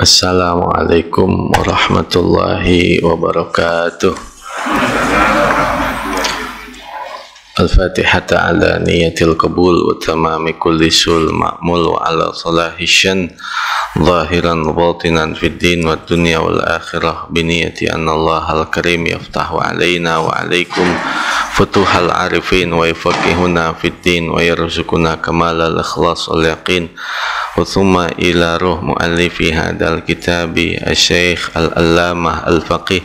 Assalamualaikum warahmatullahi wabarakatuh. Al-Fatihata ala niyatil qabul wa tamami kulli sul ma'mul wa ala salahi syan zahiran wa batinan fid din wa dunya wal akhirah biniyati anna Allah al-karim yaftahu alaina wa alaikum futuhal arifin wa yafaqihuna fid din wa yarzuquna kamalal ikhlas wal yaqin. Thumma ila ruh muallifi hadal kitabi Asy-Syaikh Al-Allamah Al-Faqih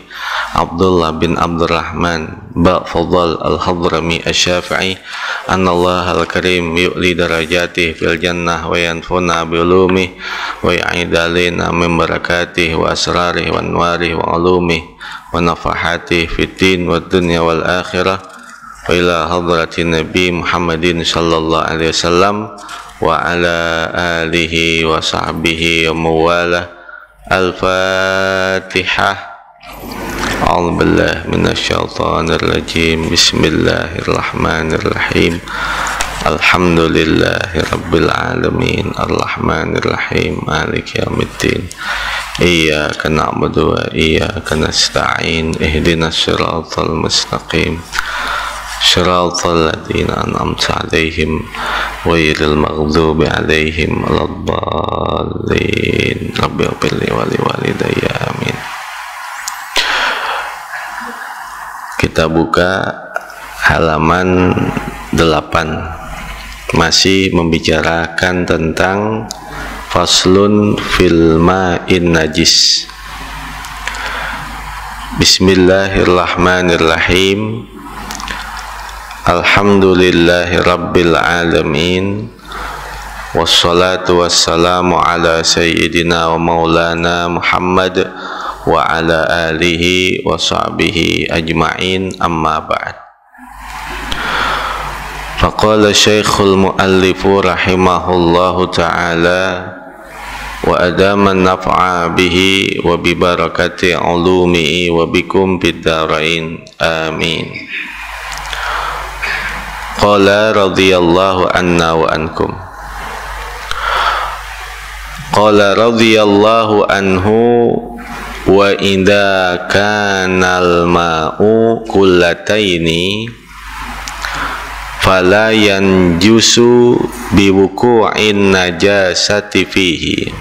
Abdullah bin Abdurrahman Ba'fadhal Al-Hadrami Asy-Syafi'i anallah al-karim yu'li darajatih fil jannah wa yanfuna bi ulumih wa ya'idalina min barakatih wa asrarih wa anwarih wa ulumih wa nafahatih fid din wad dunya wal akhirah wa ila hadratin Nabi Muhammadin sallallahu alaihi wasallam wa ala alihi wa sahbihi wa mawalah. Al-Fatihah. A'udzu billahi minasyaitonir rajim. Bismillahirrahmanirrahim. Alhamdulillahi rabbil alamin. Arrahmanir rahim. Maliki yaumiddin. Iyyaka na'budu wa iyyaka nasta'in. Ihdinas siratal mustaqim. Shiratal ladzina an'amta 'alaihim ghairil maghdubi 'alaihim waladdallin. Rabbi ighfirli wa liwalidayya amin. Kita buka halaman 8, masih membicarakan tentang faslun fil ma'in najis. Bismillahirrahmanirrahim. Alhamdulillahi rabbil alamin. Wassalatu wassalamu ala sayyidina wa maulana Muhammad wa ala alihi wa sahbihi ajma'in, amma ba'd. Faqala syekhul muallifu rahimahullahu ta'ala wa adama naf'a bihi wa bi barakati ulumihi wa bikum bid darain, amin. Qala radhiyallahu anna wa ankum. Qala radhiyallahu anhu wa idza kana al-ma'u kullataini fala yanjusu biwuqu'in najasati fihi.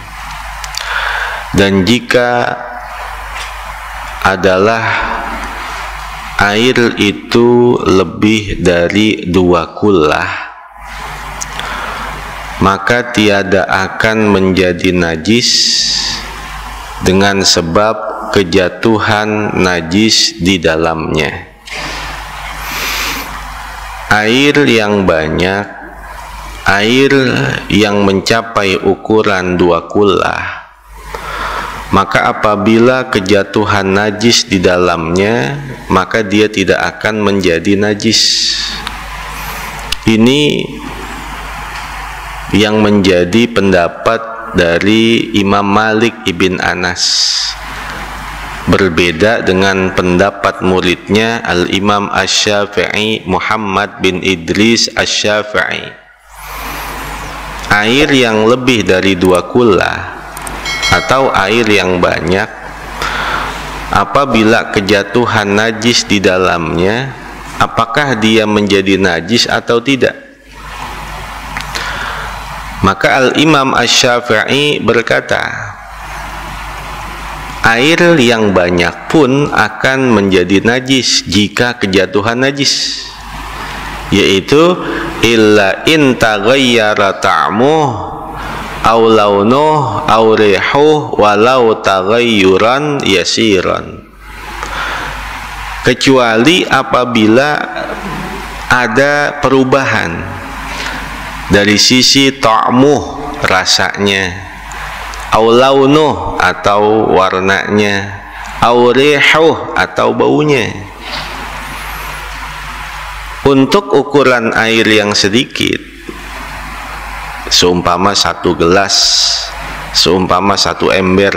Dan jika adalah air itu lebih dari 2 kullah, maka tiada akan menjadi najis dengan sebab kejatuhan najis di dalamnya. Air yang banyak, air yang mencapai ukuran 2 kullah, maka apabila kejatuhan najis di dalamnya, maka dia tidak akan menjadi najis. Ini yang menjadi pendapat dari Imam Malik ibn Anas, berbeda dengan pendapat muridnya Al-Imam Asy-Syafi'i Muhammad bin Idris Asy-Syafi'i. Air yang lebih dari 2 kullah atau air yang banyak, apabila kejatuhan najis di dalamnya, apakah dia menjadi najis atau tidak? Maka Al-Imam Asy-Syafi'i berkata, air yang banyak pun akan menjadi najis jika kejatuhan najis, yaitu illa in taghayyara ta'muh aw launuh aw rihuh walau taghayyuran yasiran, kecuali apabila ada perubahan dari sisi ta'muh, rasanya, aw launuh atau warnanya, aw rihuh atau baunya. Untuk ukuran air yang sedikit, seumpama 1 gelas, seumpama 1 ember,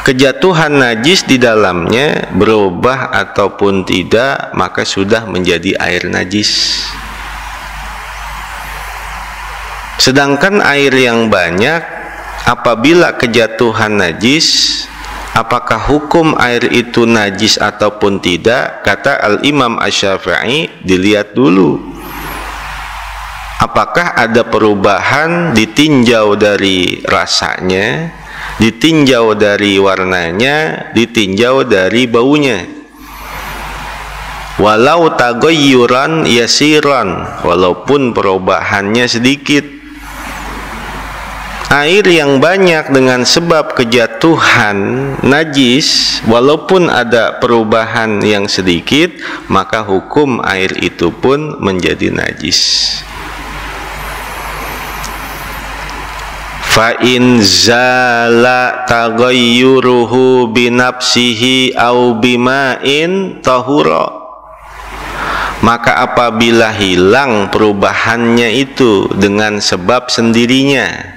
kejatuhan najis di dalamnya berubah ataupun tidak, maka sudah menjadi air najis. Sedangkan air yang banyak apabila kejatuhan najis, apakah hukum air itu najis ataupun tidak? Kata Al-Imam Asy-Syafi'i, dilihat dulu apakah ada perubahan ditinjau dari rasanya, ditinjau dari warnanya, ditinjau dari baunya. Walau taghayyuran yasiran, walaupun perubahannya sedikit. Air yang banyak dengan sebab kejatuhan najis, walaupun ada perubahan yang sedikit, maka hukum air itu pun menjadi najis. Fa in zala taghayyuruhu binafsihi au bima'in tahura, maka apabila hilang perubahannya itu dengan sebab sendirinya,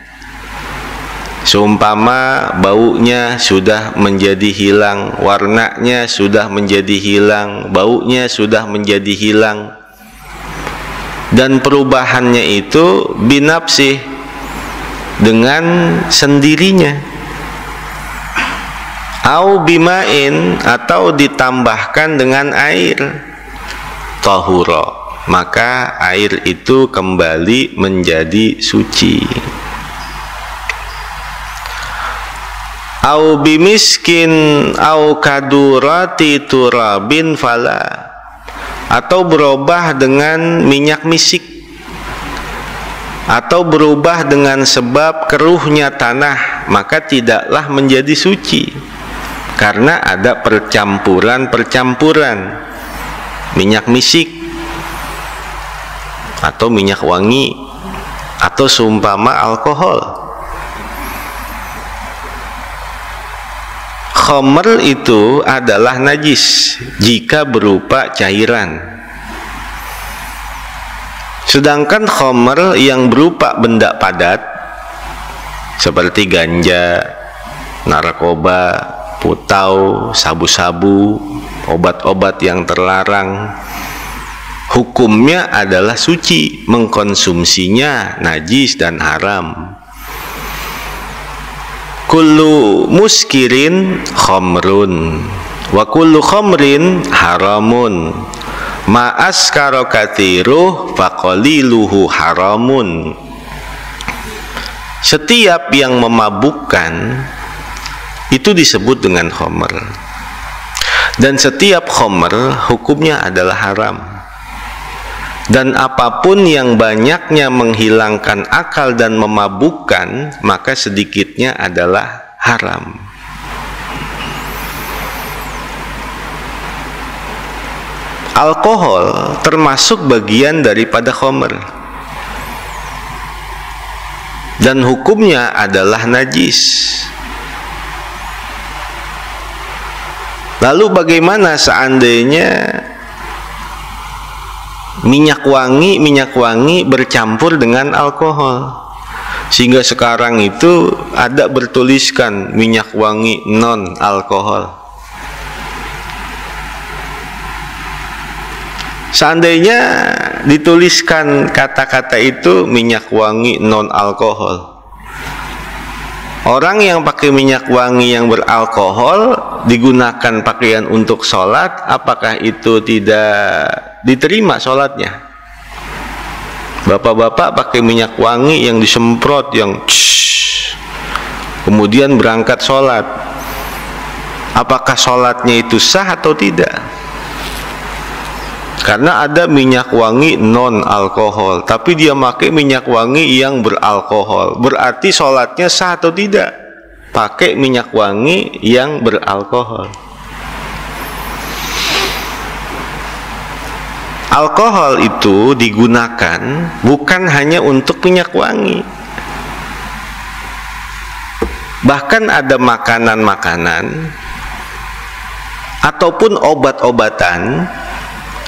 seumpama baunya sudah menjadi hilang, warnanya sudah menjadi hilang, baunya sudah menjadi hilang, dan perubahannya itu binafsih, dengan sendirinya, au bimain, atau ditambahkan dengan air, tahura, maka air itu kembali menjadi suci. Au bimiskin au kadurati turabin fala, atau berubah dengan minyak misik, atau berubah dengan sebab keruhnya tanah, maka tidaklah menjadi suci, karena ada percampuran minyak misik atau minyak wangi atau seumpama alkohol. Khamr itu adalah najis jika berupa cairan. Sedangkan khamr yang berupa benda padat seperti ganja, narkoba, putau, sabu-sabu, obat-obat yang terlarang, hukumnya adalah suci, mengkonsumsinya najis dan haram. Kullu muskirin khamrun wa kullu khamrin haramun, ma'askara katsiruh faqaliluhu haramun. Setiap yang memabukkan itu disebut dengan khamr, dan setiap khamr hukumnya adalah haram. Dan apapun yang banyaknya menghilangkan akal dan memabukkan, maka sedikitnya adalah haram. Alkohol termasuk bagian daripada khamr, dan hukumnya adalah najis. Lalu bagaimana seandainya minyak wangi bercampur dengan alkohol, sehingga sekarang itu ada bertuliskan minyak wangi non alkohol? Seandainya dituliskan kata-kata itu minyak wangi non alkohol, orang yang pakai minyak wangi yang beralkohol digunakan pakaian untuk sholat, apakah itu tidak diterima sholatnya? Bapak-bapak pakai minyak wangi yang disemprot, yang kemudian berangkat sholat, apakah sholatnya itu sah atau tidak? Karena ada minyak wangi non alkohol, tapi dia pakai minyak wangi yang beralkohol, berarti sholatnya sah atau tidak? Pakai minyak wangi yang beralkohol. Alkohol itu digunakan bukan hanya untuk minyak wangi, bahkan ada makanan-makanan ataupun obat-obatan,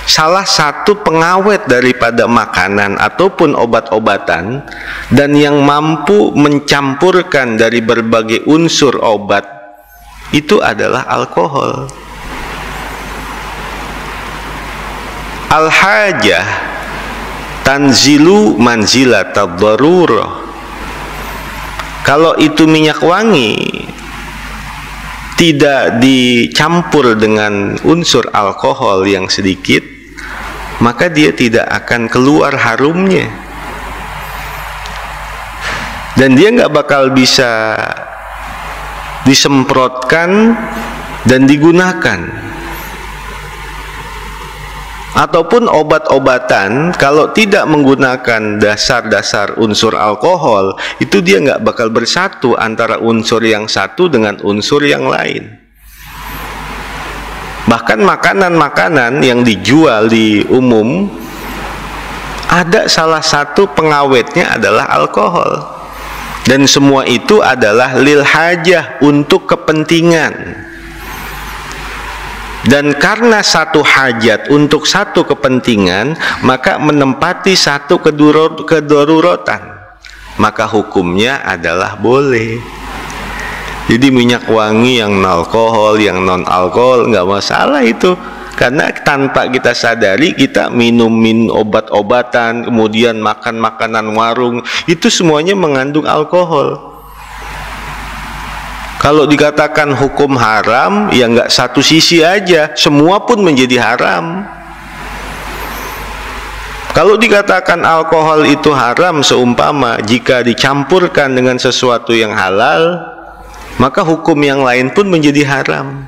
salah satu pengawet daripada makanan ataupun obat-obatan dan yang mampu mencampurkan dari berbagai unsur obat itu adalah alkohol. Al-hajah tanzilu manzilatad darurah, Kalau itu minyak wangi tidak dicampur dengan unsur alkohol yang sedikit, maka dia tidak akan keluar harumnya, dan dia nggak bakal bisa disemprotkan dan digunakan. Ataupun obat-obatan kalau tidak menggunakan dasar-dasar unsur alkohol, itu dia nggak bakal bersatu antara unsur yang satu dengan unsur yang lain. Bahkan makanan-makanan yang dijual di umum, ada salah satu pengawetnya adalah alkohol, dan semua itu adalah lil hajah, untuk kepentingan. Dan karena satu hajat untuk satu kepentingan, maka menempati satu kedaruratan, maka hukumnya adalah boleh. Jadi minyak wangi yang alkohol, yang non alkohol, nggak masalah itu, karena tanpa kita sadari kita minum obat-obatan, kemudian makan makanan warung, itu semuanya mengandung alkohol. Kalau dikatakan hukum haram, ya nggak satu sisi aja, semua pun menjadi haram. Kalau dikatakan alkohol itu haram, seumpama jika dicampurkan dengan sesuatu yang halal, maka hukum yang lain pun menjadi haram.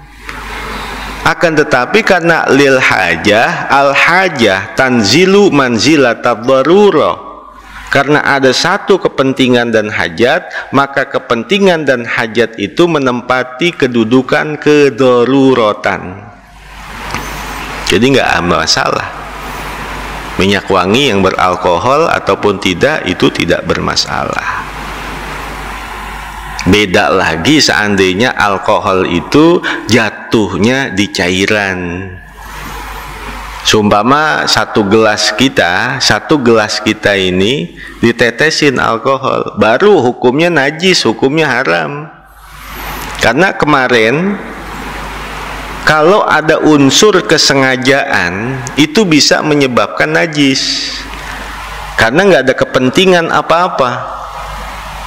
Akan tetapi karena lil hajah, al hajah tanzilu manzilatad darurah, karena ada satu kepentingan dan hajat, maka kepentingan dan hajat itu menempati kedudukan kedaruratan. Jadi nggak masalah minyak wangi yang beralkohol ataupun tidak, itu tidak bermasalah. Beda lagi seandainya alkohol itu jatuhnya di cairan. Seumpama satu gelas kita ini ditetesin alkohol, baru hukumnya najis, hukumnya haram. Karena kemarin kalau ada unsur kesengajaan, itu bisa menyebabkan najis, karena nggak ada kepentingan apa-apa.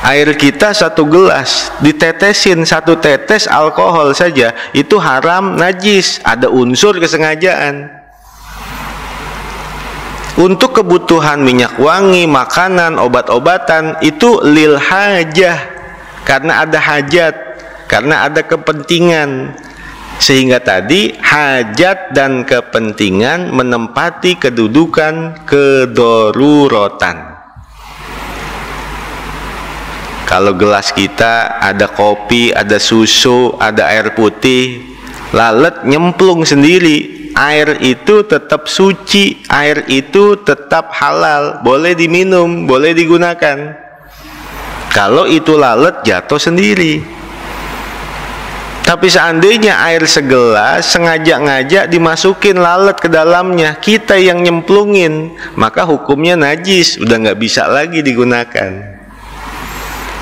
Air kita satu gelas ditetesin satu tetes alkohol saja, itu haram, najis, ada unsur kesengajaan. Untuk kebutuhan minyak wangi, makanan, obat-obatan, itu lil hajah, karena ada hajat, karena ada kepentingan. Sehingga tadi hajat dan kepentingan menempati kedudukan kedaruratan. Kalau gelas kita ada kopi, ada susu, ada air putih, lalet nyemplung sendiri, air itu tetap suci, air itu tetap halal, boleh diminum, boleh digunakan. Kalau itu lalat jatuh sendiri. Tapi seandainya air segelas sengaja-ngaja dimasukin lalat ke dalamnya, kita yang nyemplungin, maka hukumnya najis, udah nggak bisa lagi digunakan,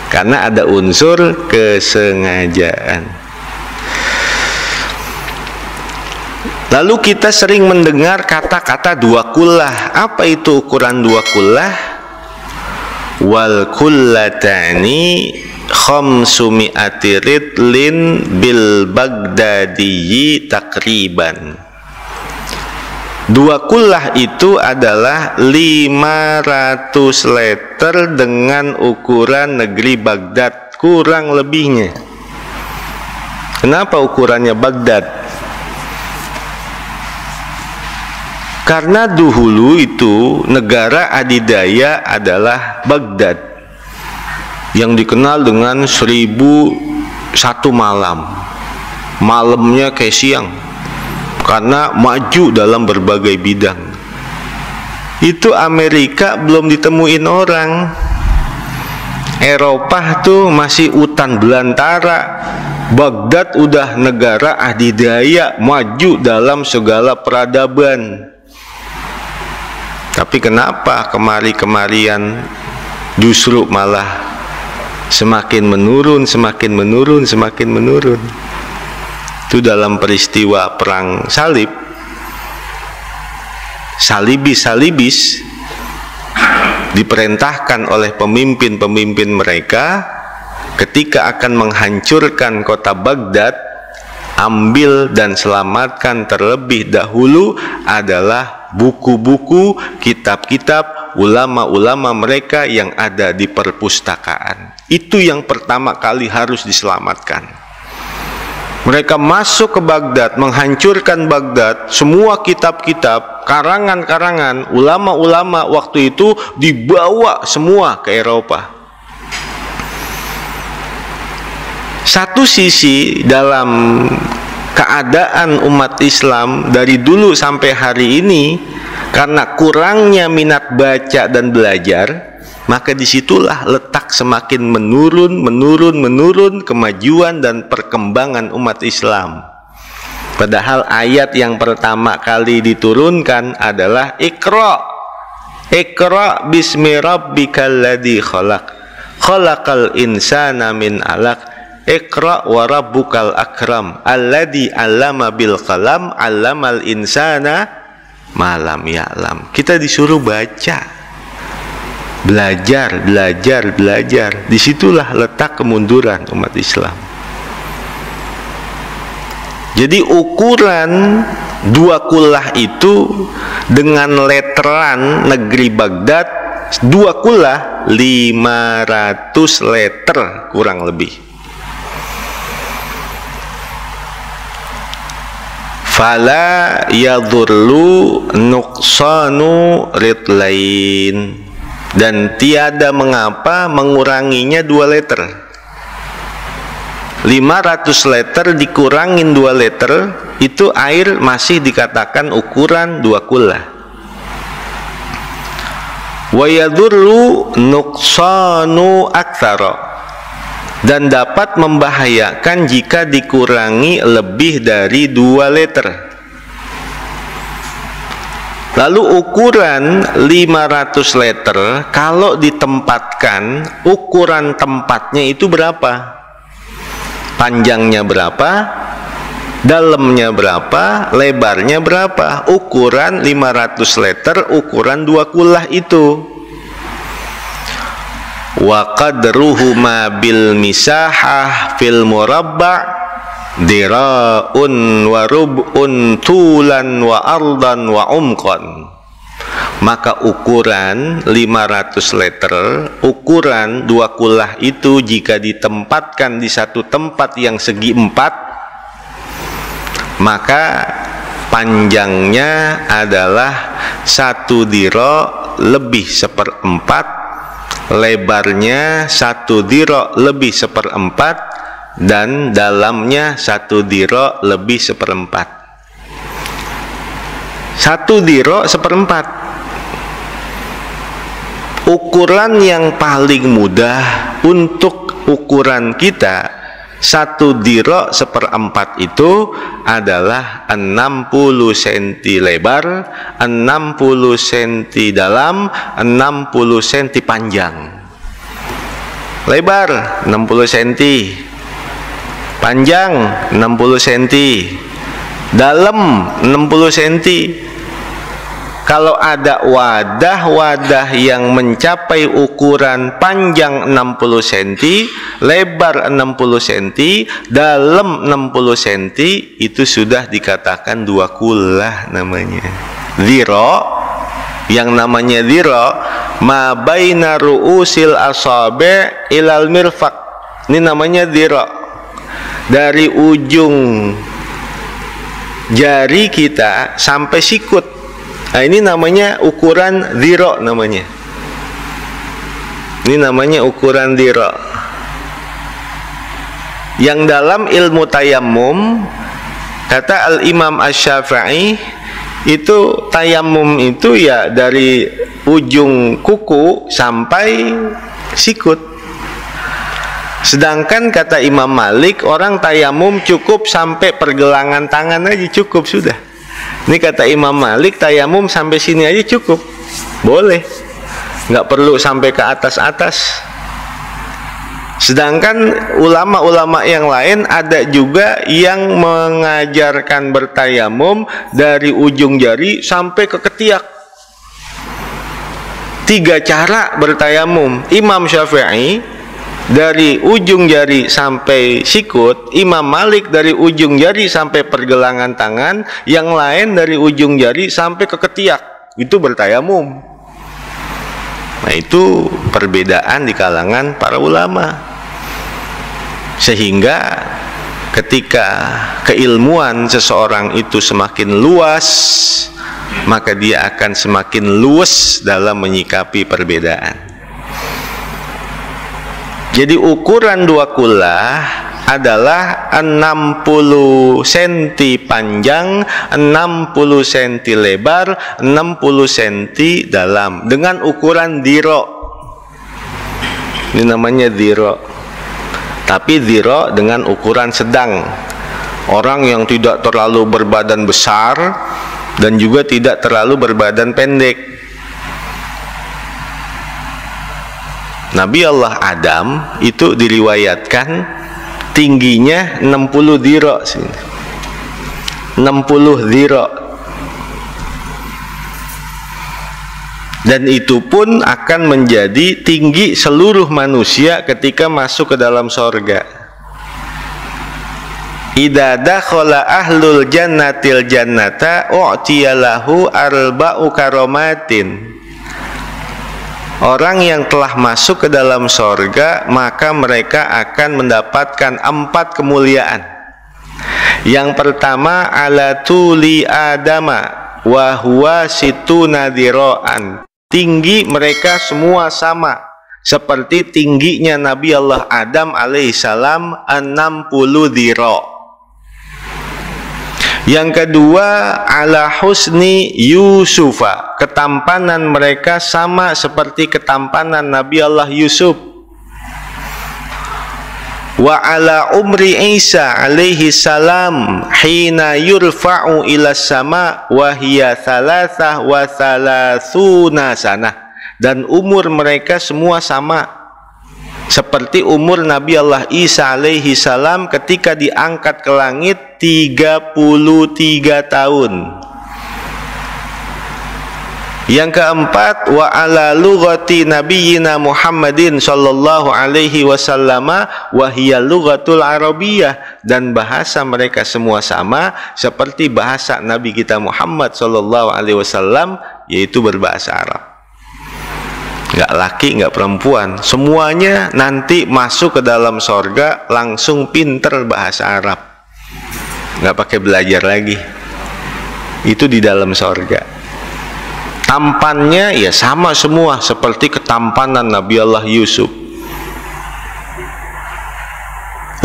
karena ada unsur kesengajaan. Lalu kita sering mendengar kata-kata dua kullah. Apa itu ukuran dua kullah? Wal kullatani khamsumi'ati ritlin bil Baghdadiyyi takriban. Dua kullah itu adalah 500 liter dengan ukuran negeri Baghdad, kurang lebihnya. Kenapa ukurannya Baghdad? Karena dahulu itu negara adidaya adalah Baghdad, yang dikenal dengan 1001 malam. Malamnya kayak siang, karena maju dalam berbagai bidang. Itu Amerika belum ditemuin orang. Eropa tuh masih hutan belantara. Baghdad udah negara adidaya, maju dalam segala peradaban. Tapi kenapa kemari-kemarian justru malah semakin menurun, semakin menurun, semakin menurun? Itu dalam peristiwa perang salib, salibis diperintahkan oleh pemimpin-pemimpin mereka ketika akan menghancurkan kota Baghdad, ambil dan selamatkan terlebih dahulu adalah buku-buku, kitab-kitab ulama-ulama mereka yang ada di perpustakaan. Itu yang pertama kali harus diselamatkan. Mereka masuk ke Baghdad, menghancurkan Baghdad. Semua kitab-kitab, karangan-karangan ulama-ulama waktu itu dibawa semua ke Eropa. Satu sisi dalam keadaan umat Islam dari dulu sampai hari ini, karena kurangnya minat baca dan belajar, maka disitulah letak semakin menurun kemajuan dan perkembangan umat Islam. Padahal ayat yang pertama kali diturunkan adalah Iqra. Iqra bismi rabbikal ladzi khalaq. Khalaqal insana min 'alaq. Iqra wa rabbukal akram. Alladzi 'allama bil qalam 'allamal insana ma lam ya'lam. Kita disuruh baca. Belajar. Disitulah letak kemunduran umat Islam. Jadi ukuran dua kullah itu dengan letteran negeri Baghdad, dua kullah 500 letter kurang lebih. Fala yadhurlu nuqsanu ritlain. Dan tiada mengapa menguranginya 2 letter. 500 letter dikurangin 2 letter, itu air masih dikatakan ukuran 2 kullah. Wa yadurru nuqsanu aktsara. Dan dapat membahayakan jika dikurangi lebih dari 2 letter. Lalu ukuran 500 letter kalau ditempatkan, ukuran tempatnya itu berapa? Panjangnya berapa? Dalamnya berapa? Lebarnya berapa? Ukuran 500 letter, ukuran 2 kullah itu. Wa qadruhuma bil misahah fil murabba' dira'un wa rub'un tulan wa ardan wa umqan. Maka ukuran 500 letter, ukuran 2 kullah itu jika ditempatkan di satu tempat yang segi 4, maka panjangnya adalah 1 dira lebih 1/4, lebarnya 1 dira lebih 1/4, dan dalamnya 1 dira lebih 1/4. 1 dira 1/4. Ukuran yang paling mudah untuk ukuran kita, 1 dira 1/4 itu adalah 60 cm lebar, 60 cm dalam, 60 cm panjang. Lebar 60 cm, panjang 60 cm, dalam 60 cm. Kalau ada wadah-wadah yang mencapai ukuran panjang 60 cm, lebar 60 cm, dalam 60 cm, itu sudah dikatakan 2 kullah namanya. Dhira, yang namanya dhira, ma baina ru'usil asabi' ilal mirfaq. Ini namanya dhira. Dari ujung jari kita sampai sikut. Nah, ini namanya ukuran dhira namanya. Ini namanya ukuran dhira. Yang dalam ilmu tayammum, kata Al-Imam Asy-Syafi'i, itu tayammum itu ya dari ujung kuku sampai sikut. Sedangkan kata Imam Malik, orang tayamum cukup sampai pergelangan tangan aja cukup sudah. Ini kata Imam Malik, tayamum sampai sini aja cukup, boleh, nggak perlu sampai ke atas-atas. Sedangkan ulama-ulama yang lain ada juga yang mengajarkan bertayamum dari ujung jari sampai ke ketiak. 3 cara bertayamum. Imam Syafi'i dari ujung jari sampai sikut, Imam Malik dari ujung jari sampai pergelangan tangan, yang lain dari ujung jari sampai ke ketiak. Itu bertayamum. Nah, itu perbedaan di kalangan para ulama. Sehingga ketika keilmuan seseorang itu semakin luas, maka dia akan semakin luas dalam menyikapi perbedaan. Jadi ukuran dua kullah adalah 60 cm panjang, 60 cm lebar, 60 cm dalam, dengan ukuran diro. Ini namanya diro. Tapi diro dengan ukuran sedang. Orang yang tidak terlalu berbadan besar dan juga tidak terlalu berbadan pendek. Nabi Allah Adam itu diriwayatkan tingginya 60 dhira, 60 dhira. Dan itu pun akan menjadi tinggi seluruh manusia ketika masuk ke dalam sorga. Idza dakhala ahlul jannatil jannata u'tiyalahu arba'u karamatin. Orang yang telah masuk ke dalam sorga, maka mereka akan mendapatkan 4 kemuliaan. Yang pertama, ala tuli adama wa huwa situna dhira'an. Tinggi mereka semua sama, seperti tingginya Nabi Allah Adam alaihissalam 60 dhira'. Yang kedua, ala husni Yusufa, ketampanan mereka sama seperti ketampanan Nabi Allah Yusuf. Wa ala umri Isa alaihi salam hina yurfa'u ila sama wa hiya thalathah wa thalathuna sanah. Dan umur mereka semua sama seperti umur Nabi Allah Isa alaihi salam ketika diangkat ke langit 33 tahun. Yang keempat, wa ala lughati nabiyyina Muhammadin sallallahu alaihi wasallam wa hiya lughatul arabiyyah, dan bahasa mereka semua sama seperti bahasa Nabi kita Muhammad sallallahu alaihi wasallam, yaitu berbahasa Arab. Nggak laki, nggak perempuan, semuanya nanti masuk ke dalam sorga langsung pinter bahasa Arab, nggak pakai belajar lagi. Itu di dalam sorga. Tampannya ya sama semua seperti ketampanan Nabi Allah Yusuf.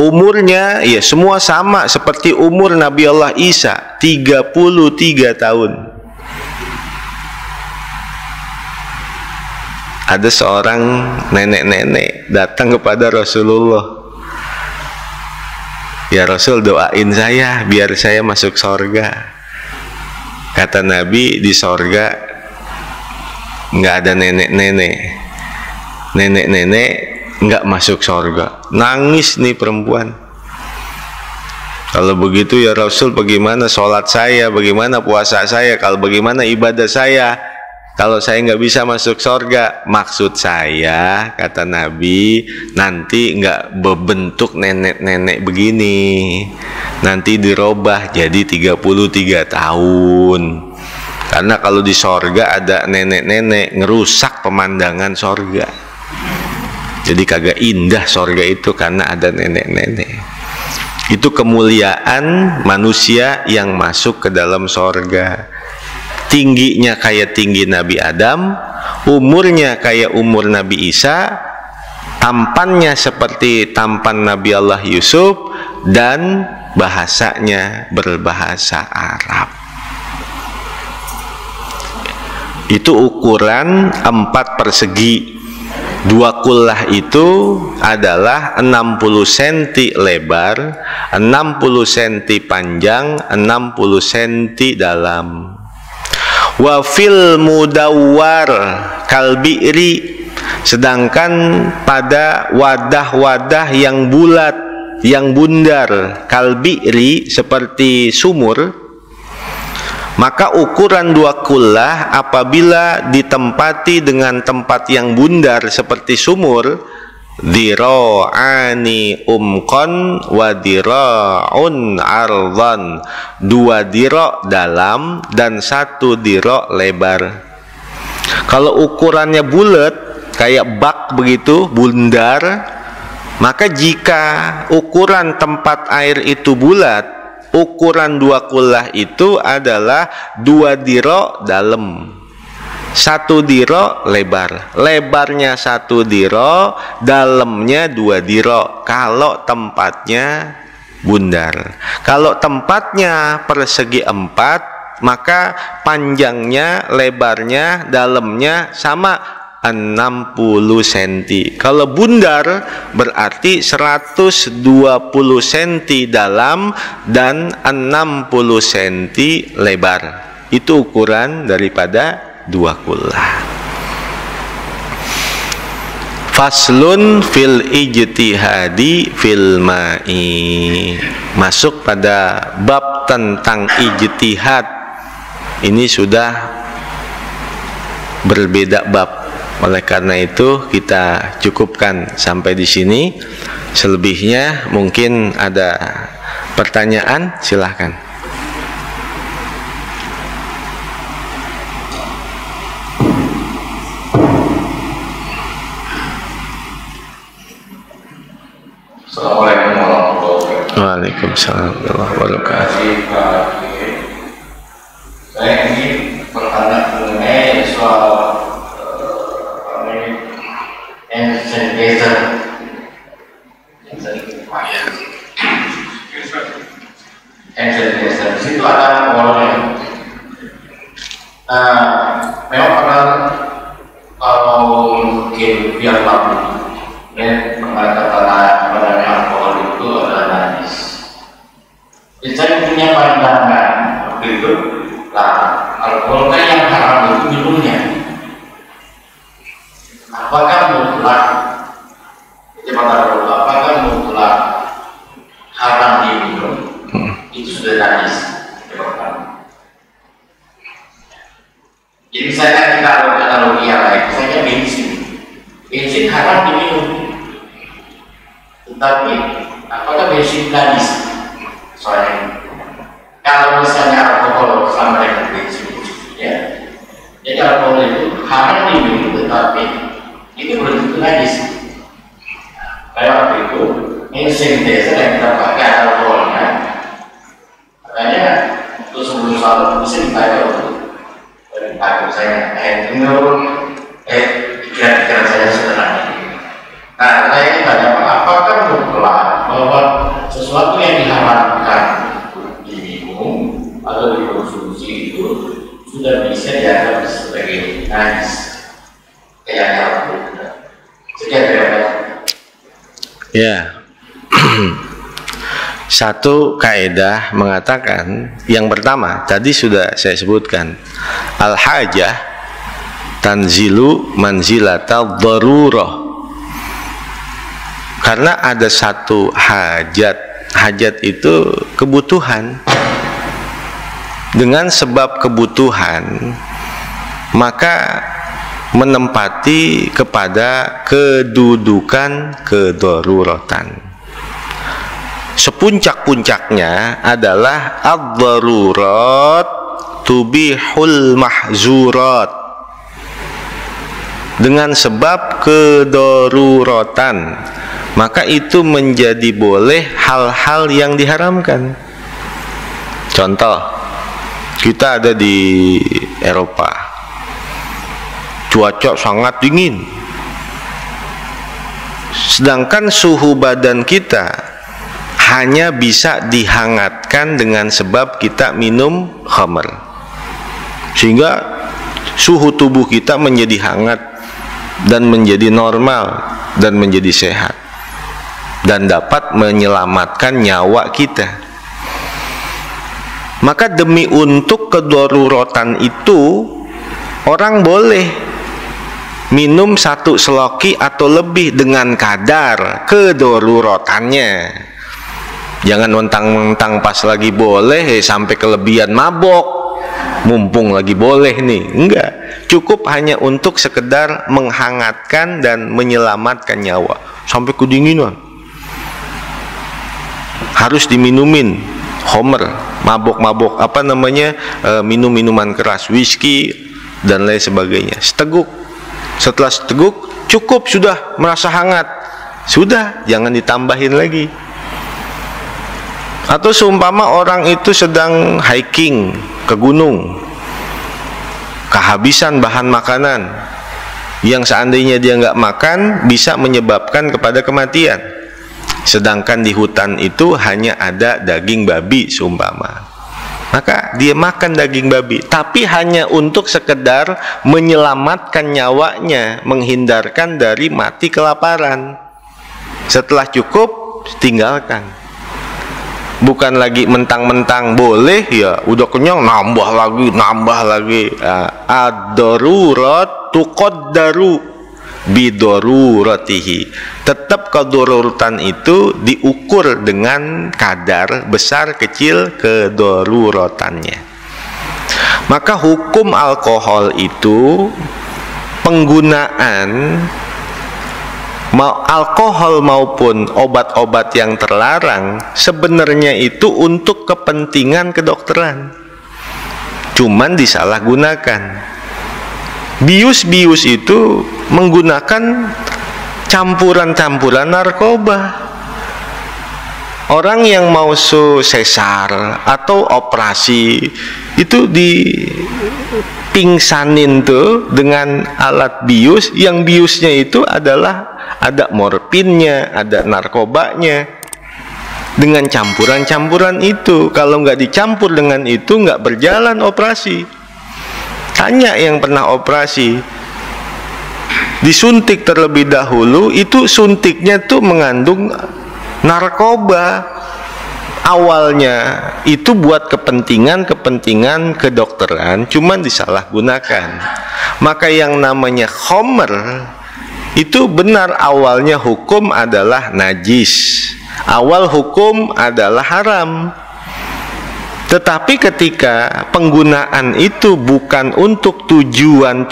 Umurnya ya semua sama seperti umur Nabi Allah Isa, 33 tahun. Ada seorang nenek-nenek datang kepada Rasulullah. Ya Rasul, doain saya biar saya masuk sorga. Kata Nabi, di sorga nggak ada nenek-nenek. Nenek-nenek nggak masuk sorga. Nangis nih perempuan. Kalau begitu ya Rasul, bagaimana sholat saya, bagaimana puasa saya, kalau bagaimana ibadah saya kalau saya nggak bisa masuk sorga? Maksud saya, kata Nabi, nanti nggak berbentuk nenek-nenek begini, nanti dirubah jadi 33 tahun. Karena kalau di sorga ada nenek-nenek, ngerusak pemandangan sorga. Jadi kagak indah sorga itu karena ada nenek-nenek. Itu kemuliaan manusia yang masuk ke dalam sorga. Tingginya kayak tinggi Nabi Adam, umurnya kayak umur Nabi Isa, tampannya seperti tampan Nabi Allah Yusuf, dan bahasanya berbahasa Arab. Itu ukuran 4 persegi. 2 kullah itu adalah 60 cm lebar, 60 cm panjang, 60 cm dalam. Wa fil mudawwar kalbi'ri, sedangkan pada wadah-wadah yang bulat, yang bundar, kalbi'ri seperti sumur, maka ukuran 2 kullah apabila ditempati dengan tempat yang bundar seperti sumur, dira'ani umqan wa dira'un ardan. 2 dira' dalam dan 1 dira' lebar. Kalau ukurannya bulat kayak bak begitu, bundar, maka jika ukuran tempat air itu bulat, ukuran 2 kullah itu adalah 2 dira' dalam, 1 dira' lebar. Lebarnya 1 dira', dalamnya 2 dira' kalau tempatnya bundar. Kalau tempatnya persegi 4, maka panjangnya, lebarnya, dalamnya sama 60 cm. Kalau bundar berarti 120 cm dalam dan 60 cm lebar. Itu ukuran daripada 2 kullah. Faslun fil ijtihadi fil ma'i. Masuk pada bab tentang ijtihad. Ini sudah berbeda bab. Oleh karena itu kita cukupkan sampai di sini. Selebihnya mungkin ada pertanyaan, silahkan. Assalamualaikum warahmatullahi wabarakatuh. Waalaikumsalam warahmatullahi wabarakatuh. Saya ingin bertanya mengenai soal hand sanitizer. Hand sanitizer di situ ada alkoholnya. Memang pernah kalau mungkin biar bagus, ya pernah kata badannya alkohol itu adalah najis. Jadi saya punya pandangan waktu itu, alkohol kan yang haram itu minumnya. Apakah mutlak? Apakah mutlak haram diminum? Itu sudah najis. Jadi misalnya kita analogi yang lain, misalnya bensin haram diminum. Tetapi apakah bensin najis? Soalnya kalau misalnya alkohol sama dengan bensin, ya, jadi alkohol itu haram diminum, tetapi itu belum tentu najis. Kayak waktu itu hand sanitizer yang kita pakai alkoholnya, makanya untuk sebelum salat bisa dipakai untuk pakai saya menurut pikiran saya sebenarnya. Nah, saya ingin tanya Pak, apakah mutlak bahwa sesuatu yang diharamkan diminum atau dikonsumsi itu sudah bisa dianggap sebagai najis? Kayak alkohol. Sekian terima kasih. Ya. Satu kaidah mengatakan, yang pertama tadi sudah saya sebutkan, al-hajah tanzilu manzilatal darurah. Karena ada satu hajat. Hajat itu kebutuhan. Dengan sebab kebutuhan, maka menempati kepada kedudukan kedaruratan. Sepuncak-puncaknya adalah ad-darurat tubihul mahzurat. Dengan sebab kedaruratan, maka itu menjadi boleh hal-hal yang diharamkan. Contoh, kita ada di Eropa, cuaca sangat dingin, sedangkan suhu badan kita hanya bisa dihangatkan dengan sebab kita minum khamr, sehingga suhu tubuh kita menjadi hangat dan menjadi normal dan menjadi sehat dan dapat menyelamatkan nyawa kita. Maka demi untuk kedaruratan itu, orang boleh minum 1 seloki atau lebih dengan kadar kedaruratannya. Jangan mentang-mentang pas lagi boleh sampai kelebihan mabok, mumpung lagi boleh nih. Enggak, cukup hanya untuk sekedar menghangatkan dan menyelamatkan nyawa. sampai kedinginan. Harus diminumin homer, mabok-mabok, minum minuman keras, whisky dan lain sebagainya. Seteguk. Setelah seteguk cukup, sudah merasa hangat. Sudah, jangan ditambahin lagi. Atau seumpama orang itu sedang hiking ke gunung, kehabisan bahan makanan yang seandainya dia nggak makan bisa menyebabkan kepada kematian. Sedangkan di hutan itu hanya ada daging babi seumpama, maka dia makan daging babi, tapi hanya untuk sekedar menyelamatkan nyawanya, menghindarkan dari mati kelaparan. Setelah cukup, tinggalkan. Bukan lagi mentang-mentang boleh, ya udah kenyang nambah lagi. Ad-darurat tuqaddaru bidoruratihi. Tetap kedaruratan itu diukur dengan kadar besar kecil kedaruratannya. Maka hukum alkohol itu, penggunaan alkohol maupun obat-obat yang terlarang sebenarnya itu untuk kepentingan kedokteran, cuman disalahgunakan. Bius itu menggunakan campuran-campuran narkoba. Orang yang mau sesar atau operasi itu dipingsanin tuh dengan alat bius, yang biusnya itu adalah ada morfinnya, ada narkobanya. Dengan campuran-campuran itu, kalau nggak dicampur dengan itu nggak berjalan operasi. Tanya yang pernah operasi, disuntik terlebih dahulu, itu suntiknya tuh mengandung narkoba. Awalnya itu buat kepentingan kedokteran, cuman disalahgunakan. Maka yang namanya khamr itu benar awalnya hukum adalah najis, awal hukum adalah haram. Tetapi ketika penggunaan itu bukan untuk tujuan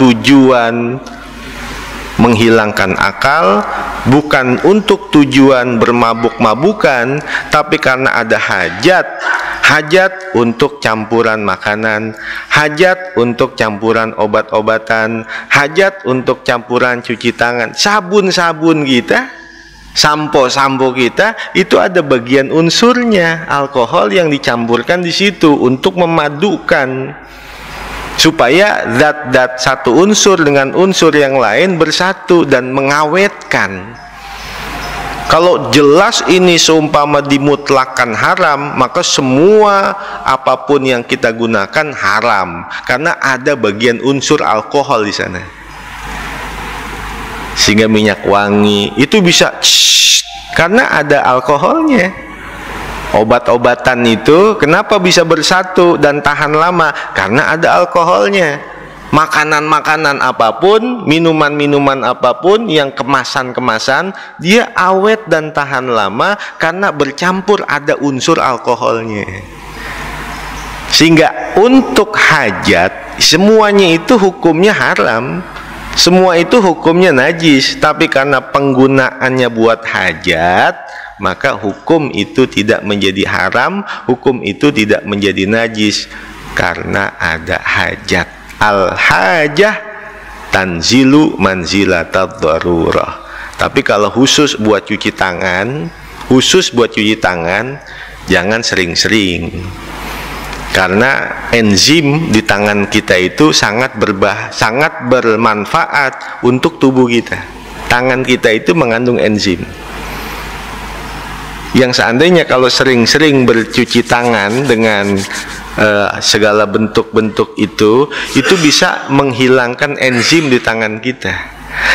menghilangkan akal, bukan untuk tujuan bermabuk-mabukan, tapi karena ada hajat untuk campuran makanan, hajat untuk campuran obat-obatan, hajat untuk campuran cuci tangan, sabun-sabun kita, sampo kita, itu ada bagian unsurnya alkohol yang dicampurkan di situ untuk memadukan supaya zat-zat satu unsur dengan unsur yang lain bersatu dan mengawetkan. Kalau jelas ini seumpama dimutlakan haram, maka semua apapun yang kita gunakan haram karena ada bagian unsur alkohol di sana. Sehingga minyak wangi itu bisa karena ada alkoholnya. Obat-obatan itu kenapa bisa bersatu dan tahan lama? Karena ada alkoholnya. Makanan-makanan apapun, minuman-minuman apapun yang kemasan-kemasan, dia awet dan tahan lama karena bercampur ada unsur alkoholnya. Sehingga untuk hajat semuanya itu hukumnya haram. Semua itu hukumnya najis, tapi karena penggunaannya buat hajat, maka hukum itu tidak menjadi haram, hukum itu tidak menjadi najis karena ada hajat. Al-hajah tanzilu manzilatad darurah. Tapi kalau khusus buat cuci tangan, jangan sering-sering. Karena enzim di tangan kita itu sangat bermanfaat untuk tubuh kita. Tangan kita itu mengandung enzim yang seandainya kalau sering-sering bercuci tangan dengan segala bentuk-bentuk itu bisa menghilangkan enzim di tangan kita.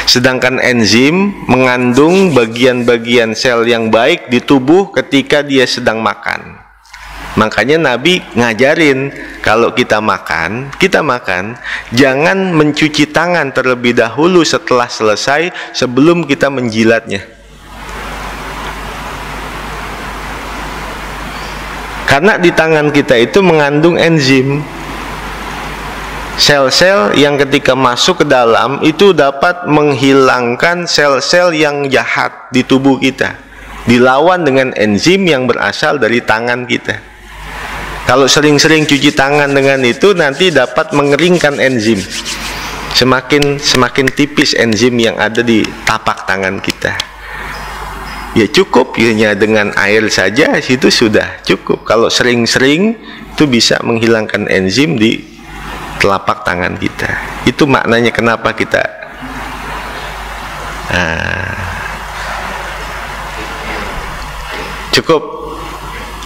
Sedangkan enzim mengandung bagian-bagian sel yang baik di tubuh ketika dia sedang makan. Makanya Nabi ngajarin kalau kita makan jangan mencuci tangan terlebih dahulu setelah selesai sebelum kita menjilatnya. Karena di tangan kita itu mengandung enzim. Sel-sel yang ketika masuk ke dalam itu dapat menghilangkan sel-sel yang jahat di tubuh kita, dilawan dengan enzim yang berasal dari tangan kita. Kalau sering-sering cuci tangan dengan itu, nanti dapat mengeringkan enzim. Semakin tipis enzim yang ada di tapak tangan kita. Ya cukup hanya dengan air saja itu sudah cukup. Kalau sering-sering itu bisa menghilangkan enzim di telapak tangan kita. Itu maknanya kenapa kita cukup.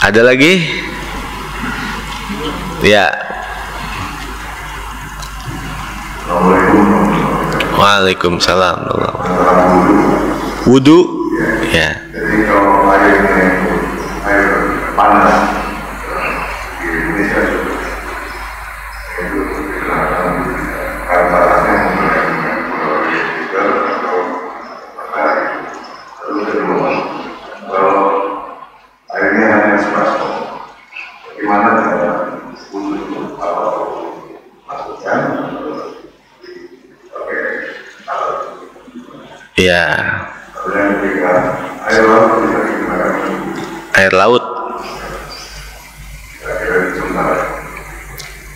Ada lagi? Ya. Waalaikumsalam. Wudu. Ya. Jadi kalau airnya itu air panas di Indonesia itu air panasnya menggunakan heater atau matahari. Lalu kedua, kalau airnya hanya sebaskom, bagaimana cara untuk masukkan pakai alat? Ya. Yang ketiga, air laut bisa digunakan. Air laut.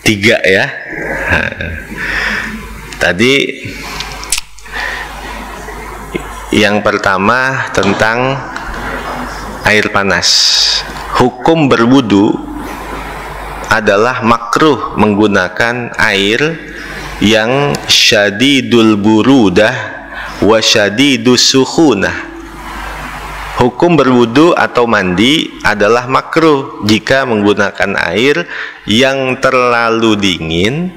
Tiga ya. Tadi yang pertama tentang air panas. Hukum berwudu adalah makruh menggunakan air yang syadidul burudah wa syadidus sukhunah. Hukum berwudu atau mandi adalah makruh jika menggunakan air yang terlalu dingin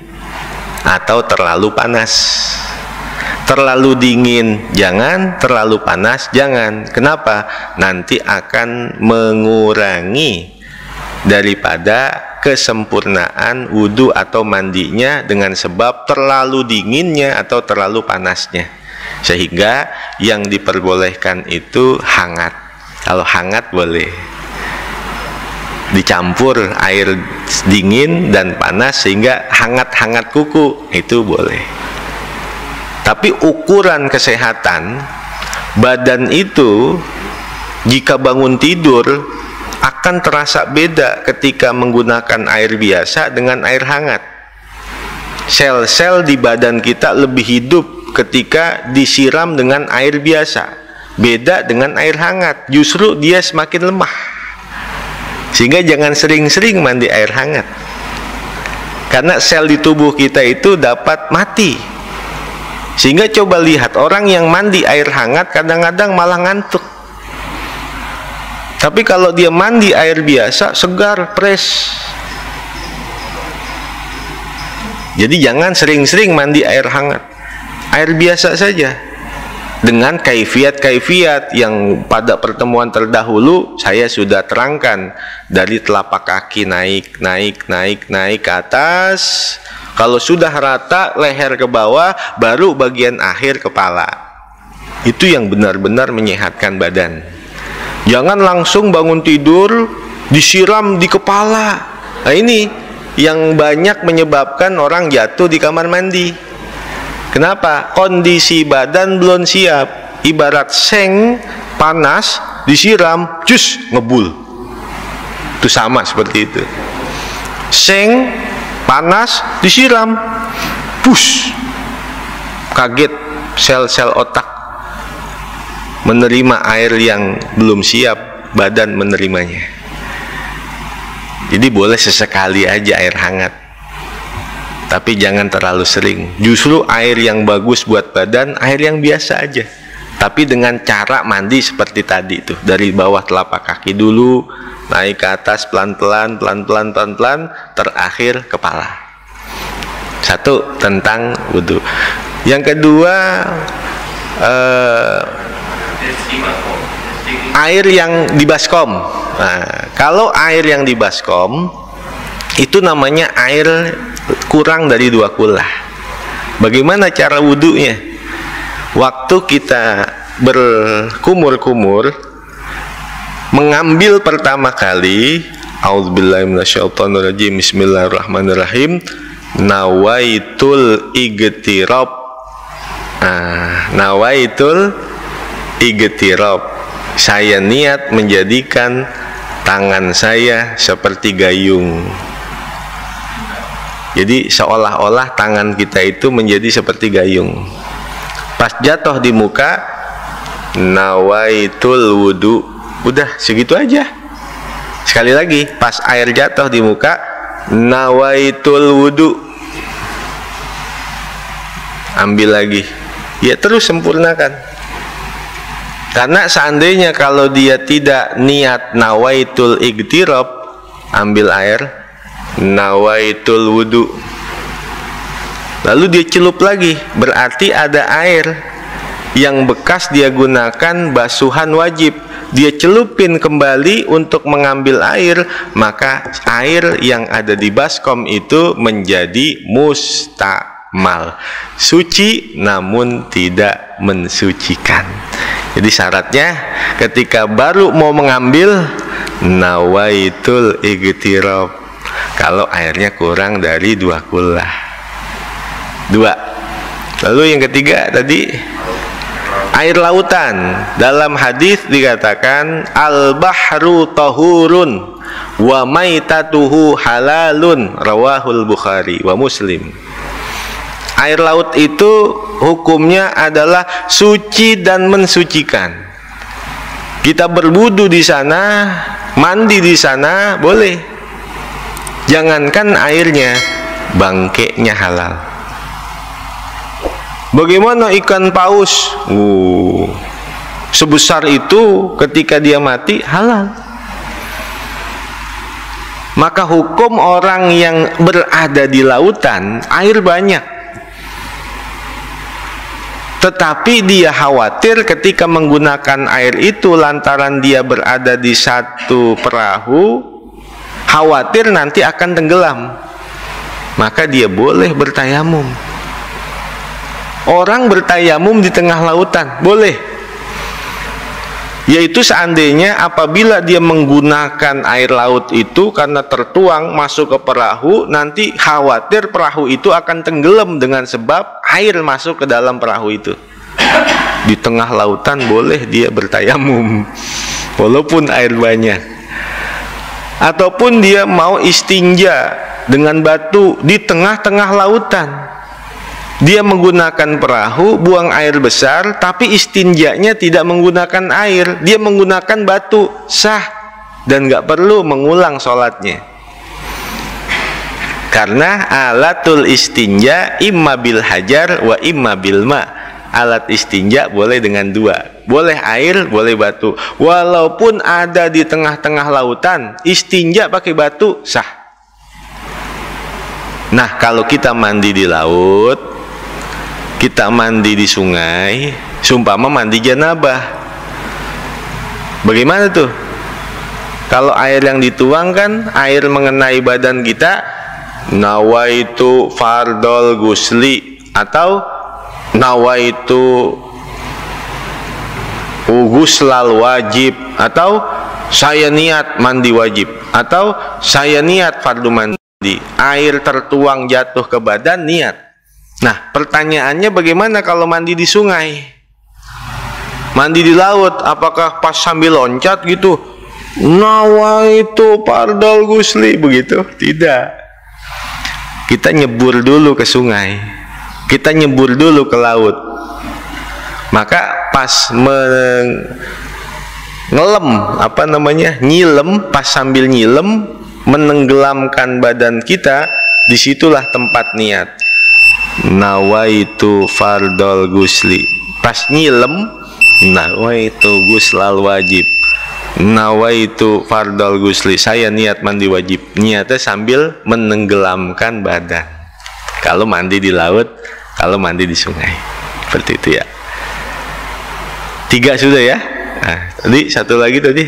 atau terlalu panas. Terlalu dingin jangan, terlalu panas jangan. Kenapa? Nanti akan mengurangi daripada kesempurnaan wudu atau mandinya dengan sebab terlalu dinginnya atau terlalu panasnya. Sehingga yang diperbolehkan itu hangat. Kalau hangat boleh dicampur air dingin dan panas sehingga hangat-hangat kuku, itu boleh. Tapi ukuran kesehatan badan itu jika bangun tidur akan terasa beda ketika menggunakan air biasa dengan air hangat. Sel-sel di badan kita lebih hidup ketika disiram dengan air biasa, beda dengan air hangat, justru dia semakin lemah. Sehingga jangan sering-sering mandi air hangat, karena sel di tubuh kita itu dapat mati. Sehingga coba lihat orang yang mandi air hangat kadang-kadang malah ngantuk. Tapi kalau dia mandi air biasa, segar, fresh. Jadi jangan sering-sering mandi air hangat, air biasa saja dengan kaifiat-kaifiat yang pada pertemuan terdahulu saya sudah terangkan. Dari telapak kaki naik ke atas. Kalau sudah rata leher ke bawah, baru bagian akhir kepala. Itu yang benar-benar menyehatkan badan. Jangan langsung bangun tidur disiram di kepala. Nah ini yang banyak menyebabkan orang jatuh di kamar mandi. Kenapa? Kondisi badan belum siap. Ibarat seng panas disiram, cus, ngebul. Itu sama seperti itu. Seng panas disiram, push, kaget sel-sel otak menerima air yang belum siap badan menerimanya. Jadi boleh sesekali aja air hangat, tapi jangan terlalu sering. Justru air yang bagus buat badan air yang biasa aja, tapi dengan cara mandi seperti tadi tuh, dari bawah telapak kaki dulu, naik ke atas pelan-pelan, terakhir kepala. Satu tentang wudu. Yang kedua, air yang dibaskom. Nah, kalau air yang dibaskom itu namanya air kurang dari 2 kullah. Bagaimana cara wudunya? Waktu kita berkumur-kumur, mengambil pertama kali, auzubillahi minasyaitonirrajim, bismillahirrahmanirrahim, nawaitul igtirab. Nawaitul igtirab, saya niat menjadikan tangan saya seperti gayung. Jadi seolah-olah tangan kita itu menjadi seperti gayung. Pas jatuh di muka, nawaitul wudu. Udah segitu aja. Sekali lagi, pas air jatuh di muka, nawaitul wudu. Ambil lagi. Ya terus sempurnakan. Karena seandainya kalau dia tidak niat nawaitul igtirab, ambil air, nawaitul wudu, lalu dia celup lagi, berarti ada air yang bekas dia gunakan basuhan wajib, dia celupin kembali untuk mengambil air, maka air yang ada di baskom itu menjadi mustamal, suci namun tidak mensucikan. Jadi syaratnya ketika baru mau mengambil, nawaitul igtirab, kalau airnya kurang dari 2 kullah. 2. Lalu yang ketiga tadi air lautan. Dalam hadis dikatakan al-bahru tahurun wa maitatuhu halalun, rawahul Bukhari wa Muslim. Air laut itu hukumnya adalah suci dan mensucikan. Kita berwudu di sana, mandi di sana boleh. Jangankan airnya, bangkainya halal. Bagaimana ikan paus? Sebesar itu ketika dia mati halal. Maka hukum orang yang berada di lautan, air banyak, tetapi dia khawatir ketika menggunakan air itu lantaran dia berada di satu perahu, khawatir nanti akan tenggelam, maka dia boleh bertayamum. Orang bertayamum di tengah lautan boleh, yaitu seandainya apabila dia menggunakan air laut itu karena tertuang masuk ke perahu, nanti khawatir perahu itu akan tenggelam dengan sebab air masuk ke dalam perahu itu. Di tengah lautan boleh dia bertayamum walaupun air banyak. Ataupun dia mau istinja dengan batu di tengah-tengah lautan, dia menggunakan perahu, buang air besar, tapi istinjanya tidak menggunakan air, dia menggunakan batu, sah dan nggak perlu mengulang sholatnya. Karena alatul istinja imma bil hajar wa imma bil ma. Alat istinja boleh dengan 2, boleh air, boleh batu. Walaupun ada di tengah-tengah lautan, istinja pakai batu sah. Nah, kalau kita mandi di laut, kita mandi di sungai, sumpama mandi janabah, bagaimana tuh? Kalau air yang dituangkan, air mengenai badan kita, nawaitu fardol gusli atau nawaitu guslal wajib, atau saya niat mandi wajib, atau saya niat fardu mandi. Air tertuang jatuh ke badan, niat. Nah, pertanyaannya bagaimana kalau mandi di sungai? Mandi di laut, apakah pas sambil loncat gitu, nawaitu fardol gusli begitu? Tidak. Kita nyebur dulu ke sungai, kita nyebur dulu ke laut. Maka pas nyilem, pas sambil nyilem menenggelamkan badan kita, disitulah tempat niat. Nawaitu fardol gusli. Pas nyilem, nawaitu guslal wajib. Nawaitu fardol gusli, saya niat mandi wajib. Niatnya sambil menenggelamkan badan. Kalau mandi di laut, kalau mandi di sungai, seperti itu ya. 3 sudah ya. Nah, tadi 1 lagi tadi.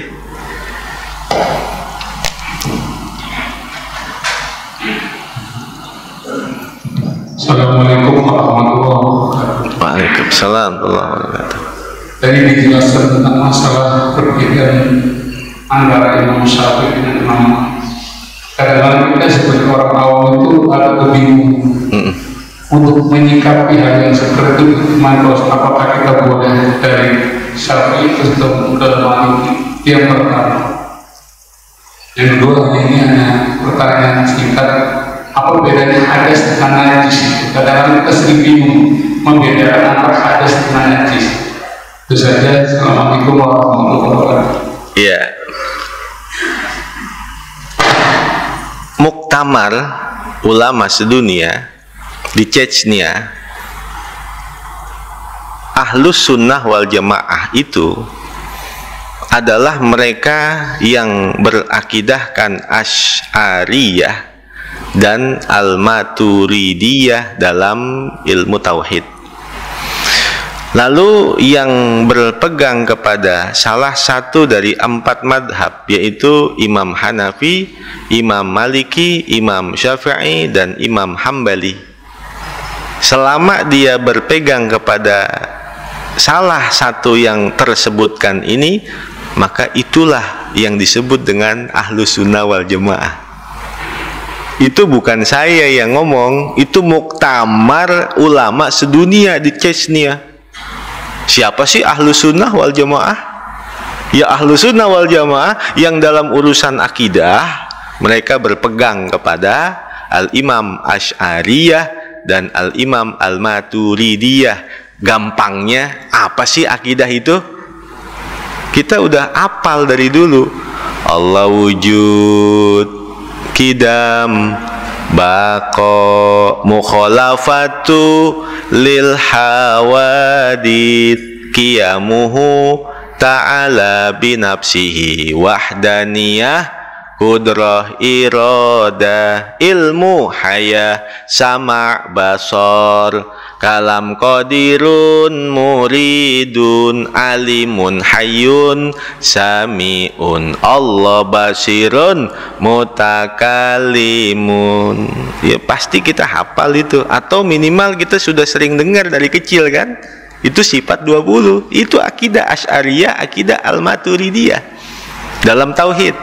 Assalamualaikum warahmatullahi wabarakatuh. Waalaikumsalam warahmatullahi wabarakatuh. Tadi dijelaskan tentang masalah perbedaan antara Imam Syafi'i dan Imam Malik. Kadang-kadang kita sebagai orang awam itu ada kebingungan untuk menyikapi hal yang seperti itu. Mantos, apakah kita boleh dari Syafi'i ke Maliki? Yang pertama. Yang kedua, ini hanya pertanyaan singkat. Apa bedanya hadas dengan najis? Kadang-kadang kita sering bingung membedakan antara hadas dengan najis. Itu saja. Assalamualaikum warahmatullahi wabarakatuh. Iya. Muktamar ulama sedunia di Chechnya, Ahlus Sunnah wal Jamaah itu adalah mereka yang berakidahkan Asy'ariyah dan Al-Maturidiyah dalam ilmu tauhid. Lalu yang berpegang kepada salah satu dari 4 madhab, yaitu Imam Hanafi, Imam Maliki, Imam Syafi'i, dan Imam Hambali. Selama dia berpegang kepada salah satu yang tersebutkan ini, maka itulah yang disebut dengan Ahlus Sunnah wal Jamaah. Itu bukan saya yang ngomong, itu muktamar ulama sedunia di Chechnya. Siapa sih Ahlus Sunnah wal Jamaah? Ya Ahlus Sunnah wal Jamaah yang dalam urusan akidah mereka berpegang kepada Al-Imam Asy'ariyah dan Al-Imam Al-Maturidiyah. Gampangnya apa sih akidah itu? Kita udah hafal dari dulu. Allah wujud, kidam, baqo, mukhalafatu lil hawadith, qiyamuhu ta'ala binafsihi, wahdaniyah, kudrah, iradah, ilmu, hayah, sama', basar, kalam, qadirun, muridun, alimun, hayyun, sami'un, Allah basirun, mutakalimun. Ya pasti kita hafal itu, atau minimal kita sudah sering dengar dari kecil kan. Itu sifat 20. Itu akidah Asy'ariyah, akidah Al-Maturidiyah dalam tauhid.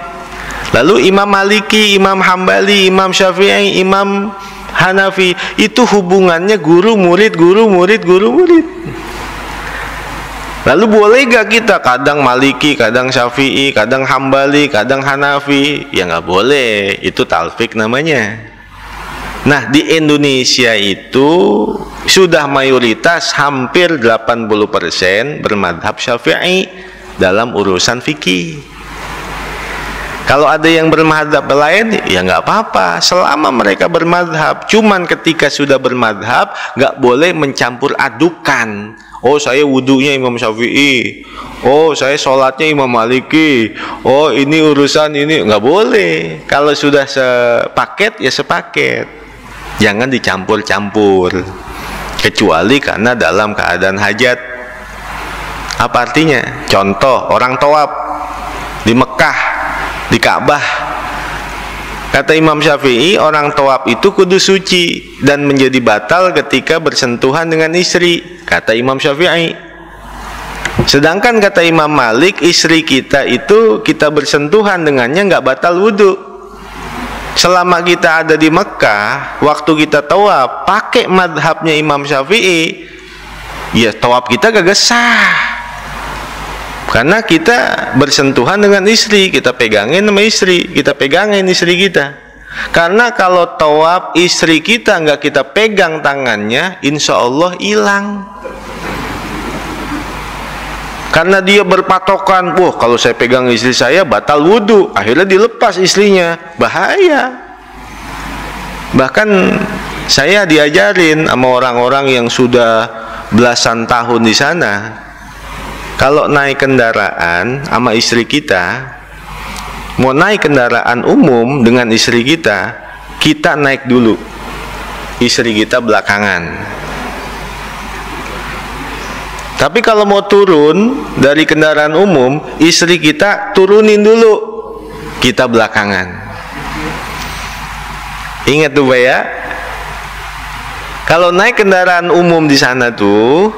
Lalu Imam Maliki, Imam Hambali, Imam Syafi'i, Imam Hanafi, itu hubungannya guru murid, guru murid, guru murid. Lalu boleh gak kita kadang Maliki, kadang Syafi'i, kadang Hambali, kadang Hanafi? Ya nggak boleh, itu talfik namanya. Nah di Indonesia itu sudah mayoritas hampir 80% bermadhab Syafi'i dalam urusan fikih. Kalau ada yang bermadhab lain, ya nggak apa-apa, selama mereka bermadhab. Cuman ketika sudah bermadhab, nggak boleh mencampur adukan. Oh saya wudunya Imam Syafi'i, oh saya sholatnya Imam Maliki, oh ini urusan ini, nggak boleh. Kalau sudah sepaket, ya sepaket. Jangan dicampur-campur, kecuali karena dalam keadaan hajat. Apa artinya? Contoh, orang tawaf di Mekah, di Ka'bah, kata Imam Syafi'i, orang tawaf itu kudu suci dan menjadi batal ketika bersentuhan dengan istri, kata Imam Syafi'i. Sedangkan kata Imam Malik, istri kita itu kita bersentuhan dengannya nggak batal wudhu. Selama kita ada di Mekah, waktu kita tawaf pakai madhabnya Imam Syafi'i, ya tawaf kita gak sah. Karena kita bersentuhan dengan istri, kita pegangin sama istri, kita pegangin istri kita. Karena kalau tawaf istri kita nggak kita pegang tangannya, insya Allah hilang. Karena dia berpatokan, wah kalau saya pegang istri saya batal wudhu, akhirnya dilepas istrinya, bahaya. Bahkan saya diajarin sama orang-orang yang sudah belasan tahun di sana, kalau naik kendaraan sama istri kita, mau naik kendaraan umum dengan istri kita, kita naik dulu, istri kita belakangan. Tapi kalau mau turun dari kendaraan umum, istri kita turunin dulu, kita belakangan. Ingat tuh Pak ya, kalau naik kendaraan umum di sana tuh,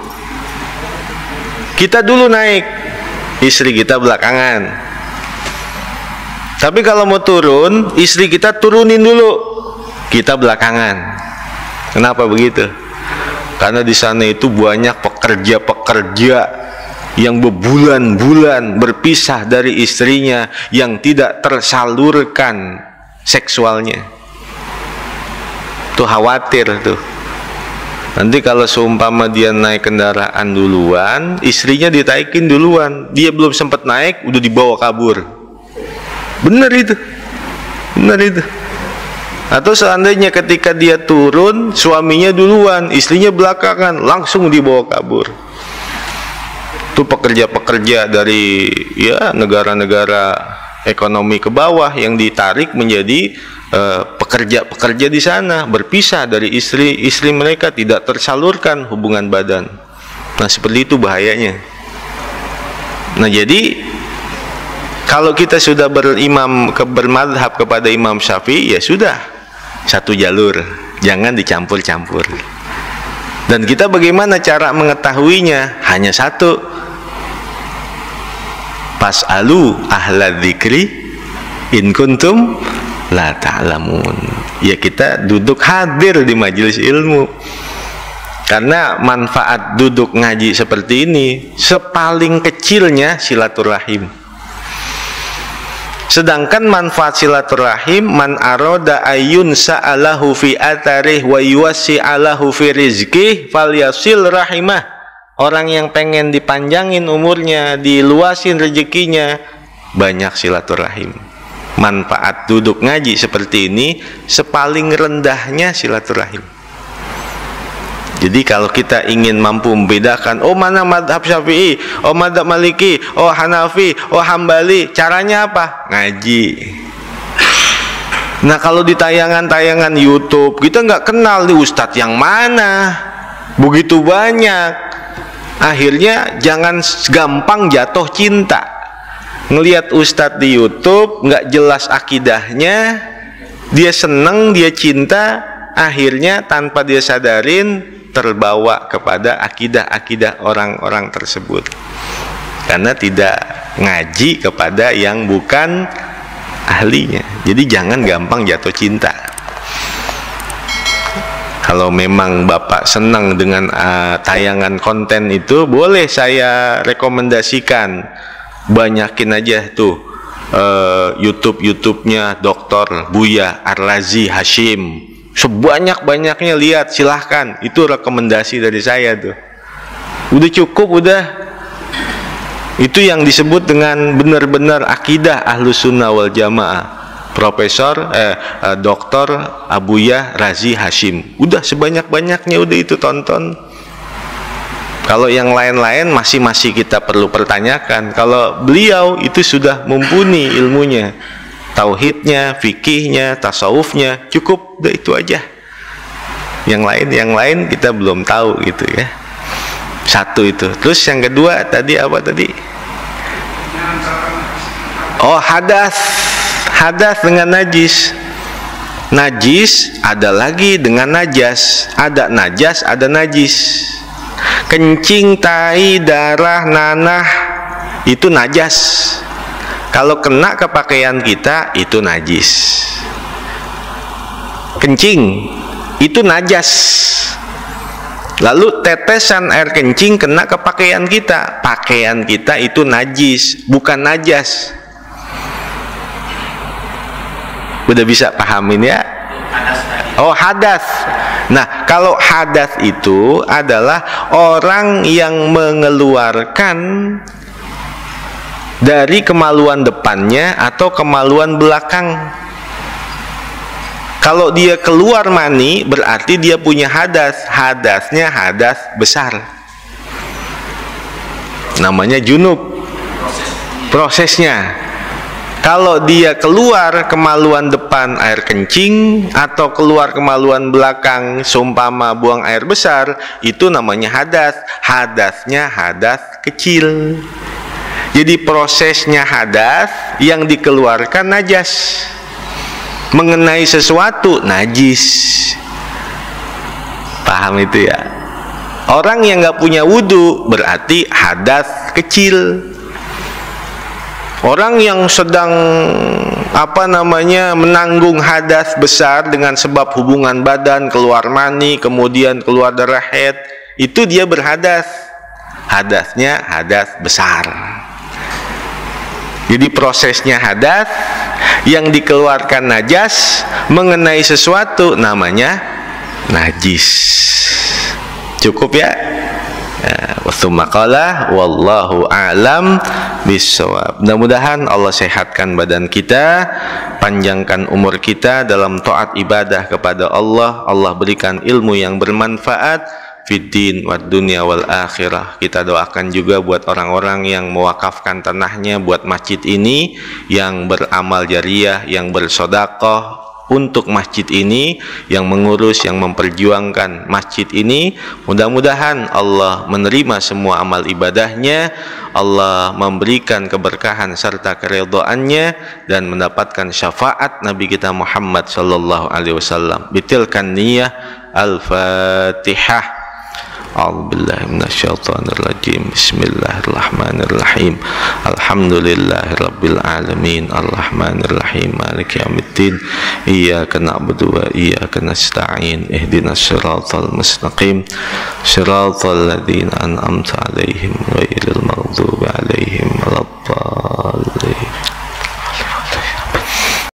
kita dulu naik, istri kita belakangan. Tapi kalau mau turun, istri kita turunin dulu, kita belakangan. Kenapa begitu? Karena di sana itu banyak pekerja-pekerja yang berbulan-bulan berpisah dari istrinya, yang tidak tersalurkan seksualnya. Tuh khawatir tuh. Nanti kalau seumpama dia naik kendaraan duluan, istrinya ditaikin duluan, dia belum sempat naik udah dibawa kabur. Benar itu, benar itu. Atau seandainya ketika dia turun, suaminya duluan, istrinya belakangan, langsung dibawa kabur. Itu pekerja-pekerja dari ya negara-negara ekonomi ke bawah yang ditarik menjadi pekerja-pekerja di sana, berpisah dari istri mereka, tidak tersalurkan hubungan badan. Nah seperti itu bahayanya. Nah jadi kalau kita sudah bermadhab kepada Imam Syafi'i, ya sudah satu jalur, jangan dicampur-campur. Dan kita bagaimana cara mengetahuinya? Hanya satu, fas'alu ahla dzikri in kuntum la ta'lamun. Ya kita duduk hadir di majelis ilmu. Karena manfaat duduk ngaji seperti ini, sepaling kecilnya silaturahim. Sedangkan manfaat silaturahim, man aroda ayun sa'alahu fi atarih wa yuwassi'alahu fi rizkih falyasil rahimah. Orang yang pengen dipanjangin umurnya, diluasin rezekinya, banyak silaturahim. Manfaat duduk ngaji seperti ini sepaling rendahnya silaturahim. Jadi kalau kita ingin mampu membedakan, oh mana madhab Syafi'i, oh madhab Maliki, oh Hanafi, oh Hambali, caranya apa? Ngaji. Nah kalau di tayangan-tayangan YouTube, kita nggak kenal nih ustadz yang mana, begitu banyak. Akhirnya jangan gampang jatuh cinta. Ngelihat ustadz di YouTube, nggak jelas akidahnya, dia seneng, dia cinta, akhirnya tanpa dia sadarin, terbawa kepada akidah-akidah orang-orang tersebut karena tidak ngaji kepada yang bukan ahlinya. Jadi jangan gampang jatuh cinta. Kalau memang Bapak senang dengan tayangan konten itu, boleh saya rekomendasikan, banyakin aja tuh YouTube-nya Dr. Buya Arlazi Hashim, sebanyak-banyaknya lihat, silahkan. Itu rekomendasi dari saya tuh. Udah cukup, udah. Itu yang disebut dengan benar-benar akidah Ahlus Sunnah wal Jamaah. Profesor Dr. Abuya Razi Hashim. Udah sebanyak-banyaknya, udah itu tonton. Kalau yang lain-lain masih kita perlu pertanyakan. Kalau beliau itu sudah mumpuni ilmunya, tauhidnya, fikihnya, tasawufnya, cukup, udah itu aja. Yang lain kita belum tahu gitu ya. Satu itu. Terus yang kedua tadi apa tadi? Oh, hadas dengan najis. Najis ada lagi dengan najas. Ada najas, ada najis. Kencing, tai, darah, nanah itu najas. Kalau kena ke pakaian kita itu najis. Kencing itu najas. Lalu tetesan air kencing kena ke pakaian kita itu najis, bukan najas. Udah bisa pahamin ya? Oh, hadas. Nah, kalau hadas itu adalah orang yang mengeluarkan dari kemaluan depannya atau kemaluan belakang. Kalau dia keluar mani, berarti dia punya hadas. Hadasnya hadas besar, namanya junub prosesnya. Kalau dia keluar kemaluan depan air kencing atau keluar kemaluan belakang seumpama buang air besar, itu namanya hadas. Hadasnya hadas kecil. Jadi prosesnya hadas, yang dikeluarkan najas. Mengenai sesuatu najis. Paham itu ya? Orang yang nggak punya wudhu berarti hadas kecil. Orang yang sedang menanggung hadas besar dengan sebab hubungan badan, keluar mani, kemudian keluar darah haid, itu dia berhadas. Hadasnya hadas besar. Jadi prosesnya hadas yang dikeluarkan najas mengenai sesuatu namanya najis. Cukup ya? Wassumma qala wallahu a'lam bissawab. Mudah-mudahan Allah sehatkan badan kita, panjangkan umur kita dalam taat ibadah kepada Allah. Allah berikan ilmu yang bermanfaat fid din wad dunya wal akhirah. Kita doakan juga buat orang-orang yang mewakafkan tanahnya buat masjid ini, yang beramal jariah, yang bersedekah untuk masjid ini, yang mengurus, yang memperjuangkan masjid ini. Mudah-mudahan Allah menerima semua amal ibadahnya, Allah memberikan keberkahan serta keridhaannya, dan mendapatkan syafaat Nabi kita Muhammad sallallahu alaihi wasallam. Bitilkan niyah. Al-Fatihah. A'udzubillahi minasyaitonirrajim. Bismillahirrahmanirrahim. Alhamdulillahirabbil alamin. Arrahmanirrahim. Maliki yaumiddin. Iyyaka na'budu wa iyyaka nasta'in. Ihdinas siratal mustaqim. Siratal ladzina an'amta 'alaihim ghairil maghdubi 'alaihim waladdallin.